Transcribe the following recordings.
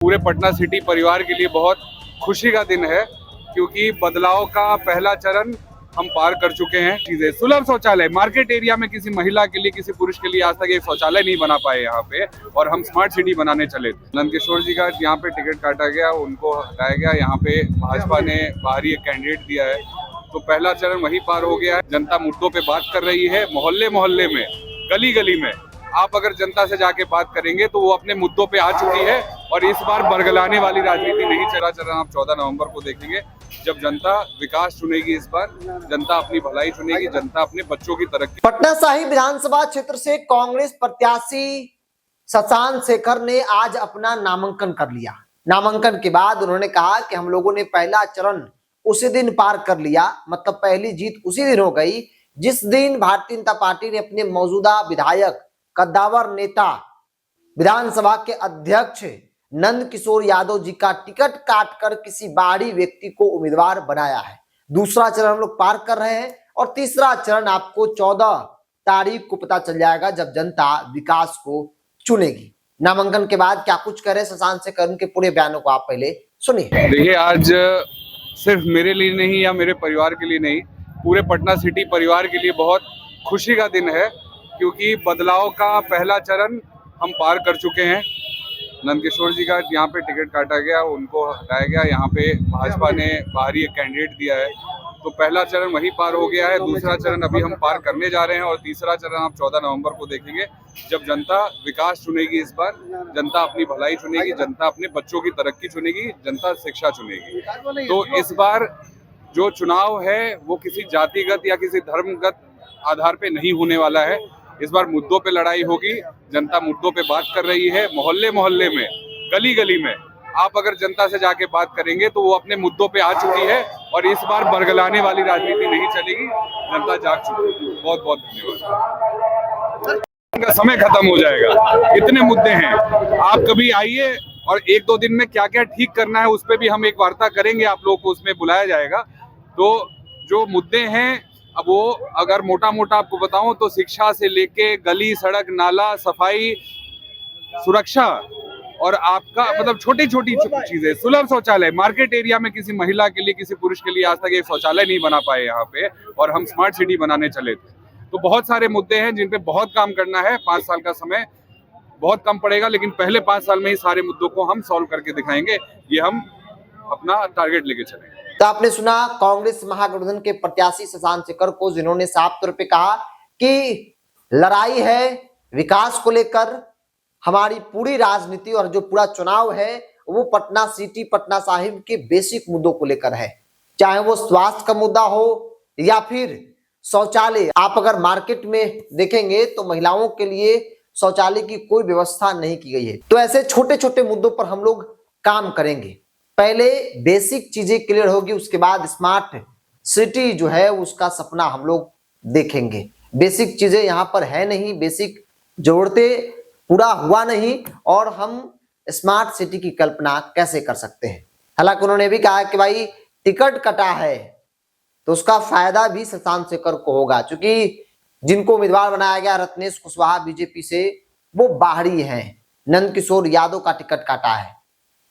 पूरे पटना सिटी परिवार के लिए बहुत खुशी का दिन है, क्योंकि बदलाव का पहला चरण हम पार कर चुके हैं। चीजें सुलभ शौचालय मार्केट एरिया में किसी महिला के लिए, किसी पुरुष के लिए आज तक एक शौचालय नहीं बना पाए यहाँ पे, और हम स्मार्ट सिटी बनाने चले थे। नंदकिशोर जी का यहाँ पे टिकट काटा गया, उनको हटाया गया। यहाँ पे भाजपा ने बाहरी एक कैंडिडेट दिया है, तो पहला चरण वही पार हो गया है। जनता मुद्दों पे बात कर रही है, मोहल्ले मोहल्ले में, गली गली में। आप अगर जनता से जाके बात करेंगे तो वो अपने मुद्दों पे आ चुकी है, और इस बार बरगलाने वाली राजनीति नहीं चला चल रहा। आप 14 नवंबर को देखेंगे, जब जनता विकास चुनेगी, इस बार जनता अपनी भलाई चुनेगी, जनता अपने बच्चों की तरक्की। पटना साहिब विधानसभा क्षेत्र से कांग्रेस प्रत्याशी शशांक शेखर ने आज अपना नामांकन कर लिया। नामांकन के बाद उन्होंने कहा कि हम लोगों ने पहला चरण उसी दिन पार कर लिया, मतलब पहली जीत उसी दिन हो गई जिस दिन भारतीय जनता पार्टी ने अपने मौजूदा विधायक, कद्दावर नेता, विधानसभा के अध्यक्ष नंदकिशोर यादव जी का टिकट काटकर किसी बाहरी व्यक्ति को उम्मीदवार बनाया है। दूसरा चरण हम लोग पार कर रहे हैं, और तीसरा चरण आपको 14 तारीख को पता चल जाएगा, जब जनता विकास को चुनेगी। नामांकन के बाद क्या कुछ कह रहे शशांक शेखर, उनके पूरे बयानों को आप पहले सुनिए। देखिए, आज सिर्फ मेरे लिए नहीं या मेरे परिवार के लिए नहीं, पूरे पटना सिटी परिवार के लिए बहुत खुशी का दिन है, क्योंकि बदलाव का पहला चरण हम पार कर चुके हैं। नंदकिशोर जी का यहाँ पे टिकट काटा गया, उनको हटाया गया। यहाँ पे भाजपा ने बाहरी एक कैंडिडेट दिया है, तो पहला चरण वही पार हो गया है। दूसरा चरण अभी हम पार करने जा रहे हैं, और तीसरा चरण आप 14 नवंबर को देखेंगे, जब जनता विकास चुनेगी। इस बार जनता अपनी भलाई चुनेगी, जनता अपने बच्चों की तरक्की चुनेगी, जनता शिक्षा चुनेगी। तो इस बार जो चुनाव है वो किसी जातिगत या किसी धर्मगत आधार पे नहीं होने वाला है। इस बार मुद्दों पे लड़ाई होगी, जनता मुद्दों पे बात कर रही है, मोहल्ले मोहल्ले में, गली गली में। आप अगर जनता से जाके बात करेंगे तो वो अपने मुद्दों पे आ चुकी है, और इस बार बरगलाने वाली राजनीति नहीं चलेगी, जनता जाग चुकी है। बहुत बहुत धन्यवाद। उनका समय खत्म हो जाएगा, इतने मुद्दे हैं। आप कभी आइए, और 1-2 दिन में क्या क्या ठीक करना है उस पर भी हम एक वार्ता करेंगे, आप लोगों को उसमें बुलाया जाएगा। तो जो मुद्दे हैं, अब वो अगर मोटा मोटा आपको बताऊं तो शिक्षा से लेके गली सड़क नाला सफाई, सुरक्षा, और आपका मतलब छोटी छोटी चीजें, सुलभ शौचालय मार्केट एरिया में किसी महिला के लिए, किसी पुरुष के लिए आज तक एक शौचालय नहीं बना पाए यहाँ पे, और हम स्मार्ट सिटी बनाने चले थे। तो बहुत सारे मुद्दे हैं जिन पे बहुत काम करना है। 5 साल का समय बहुत कम पड़ेगा, लेकिन पहले 5 साल में ही सारे मुद्दों को हम सॉल्व करके दिखाएंगे। ये हम अपना टारगेट लेके चलेंगे। तो आपने सुना कांग्रेस महागठबंधन के प्रत्याशी शशांक शेखर को, जिन्होंने साफ तौर पे कहा कि लड़ाई है विकास को लेकर। हमारी पूरी राजनीति और जो पूरा चुनाव है वो पटना सिटी, पटना साहिब के बेसिक मुद्दों को लेकर है, चाहे वो स्वास्थ्य का मुद्दा हो या फिर शौचालय। आप अगर मार्केट में देखेंगे तो महिलाओं के लिए शौचालय की कोई व्यवस्था नहीं की गई है। तो ऐसे छोटे छोटे मुद्दों पर हम लोग काम करेंगे। पहले बेसिक चीजें क्लियर होगी, उसके बाद स्मार्ट सिटी जो है उसका सपना हम लोग देखेंगे। बेसिक चीजें यहाँ पर है नहीं, बेसिक जरूरतें पूरा हुआ नहीं, और हम स्मार्ट सिटी की कल्पना कैसे कर सकते हैं। हालांकि उन्होंने भी कहा कि भाई टिकट कटा है तो उसका फायदा भी शशांक शेखर को होगा, क्योंकि जिनको उम्मीदवार बनाया गया रत्नेश कुशवाहा बीजेपी से, वो बाहरी हैं। नंदकिशोर यादव का टिकट काटा है।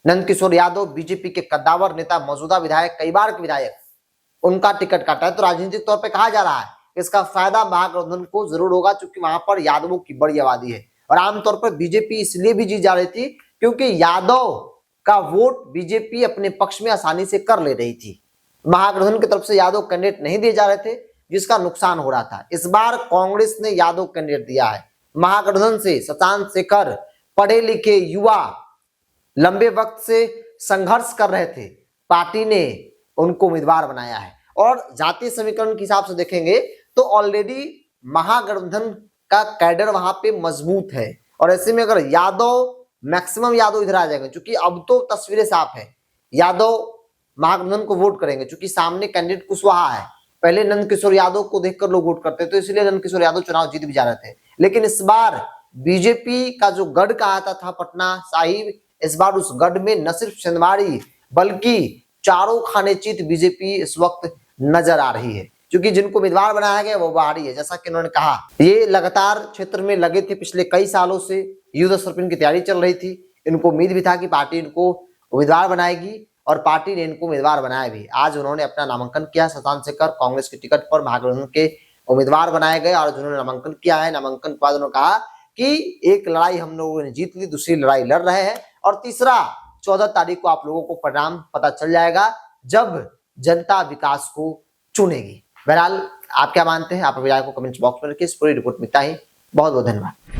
नंदकिशोर यादव बीजेपी के कद्दावर नेता, मौजूदा विधायक, कई बार के विधायक, उनका टिकट काटा है। तो राजनीतिक तौर पे कहा जा रहा है कि इसका फायदा महागठबंधन को जरूर होगा, क्योंकि वहां पर यादवों की बड़ी आबादी है। और आमतौर पर बीजेपी इसलिए भी जीत जा रही थी क्योंकि यादव का वोट बीजेपी अपने पक्ष में आसानी से कर ले रही थी। महागठबंधन की तरफ से यादव कैंडिडेट नहीं दिए जा रहे थे, जिसका नुकसान हो रहा था। इस बार कांग्रेस ने यादव कैंडिडेट दिया है। महागठबंधन से शशांक शेखर पढ़े लिखे युवा, लंबे वक्त से संघर्ष कर रहे थे, पार्टी ने उनको उम्मीदवार बनाया है। और जातीय समीकरण के हिसाब से देखेंगे तो ऑलरेडी महागठबंधन का कैडर वहां पे मजबूत है, और ऐसे में अगर यादव, मैक्सिमम यादव इधर आ जाएंगे, क्योंकि अब तो तस्वीरें साफ है, यादव महागठबंधन को वोट करेंगे, क्योंकि सामने कैंडिडेट कुशवाहा है। पहले नंदकिशोर यादव को देखकर लोग वोट करते, तो इसलिए नंदकिशोर यादव चुनाव जीत भी जा रहे थे। लेकिन इस बार बीजेपी का जो गढ़ कहा था पटना साहिब, इस बार उस गढ़ में न सिर्फ सिंधवाड़ी बल्कि चारों खाने चित बीजेपी इस वक्त नजर आ रही है, क्योंकि जिनको उम्मीदवार बनाया गया वो बाहरी है। जैसा कि उन्होंने कहा, ये लगातार क्षेत्र में लगे थे पिछले कई सालों से, युद्ध स्तर पर इनकी तैयारी चल रही थी। इनको उम्मीद भी था कि पार्टी इनको उम्मीदवार बनाएगी और पार्टी ने इनको उम्मीदवार बनाया भी। आज उन्होंने अपना नामांकन किया शशांक शेखर कांग्रेस के टिकट पर महागठबंधन के उम्मीदवार बनाए गए और जिन्होंने नामांकन किया है, नामांकन के बाद उन्होंने कहा कि एक लड़ाई हम लोगों ने जीत ली, दूसरी लड़ाई लड़ रहे हैं और तीसरा 14 तारीख को आप लोगों को परिणाम पता चल जाएगा जब जनता विकास को चुनेगी। बहरहाल आप क्या मानते हैं, आप विचार को कमेंट बॉक्स में रखिए। इस पूरी रिपोर्ट में इतना ही, बहुत बहुत धन्यवाद।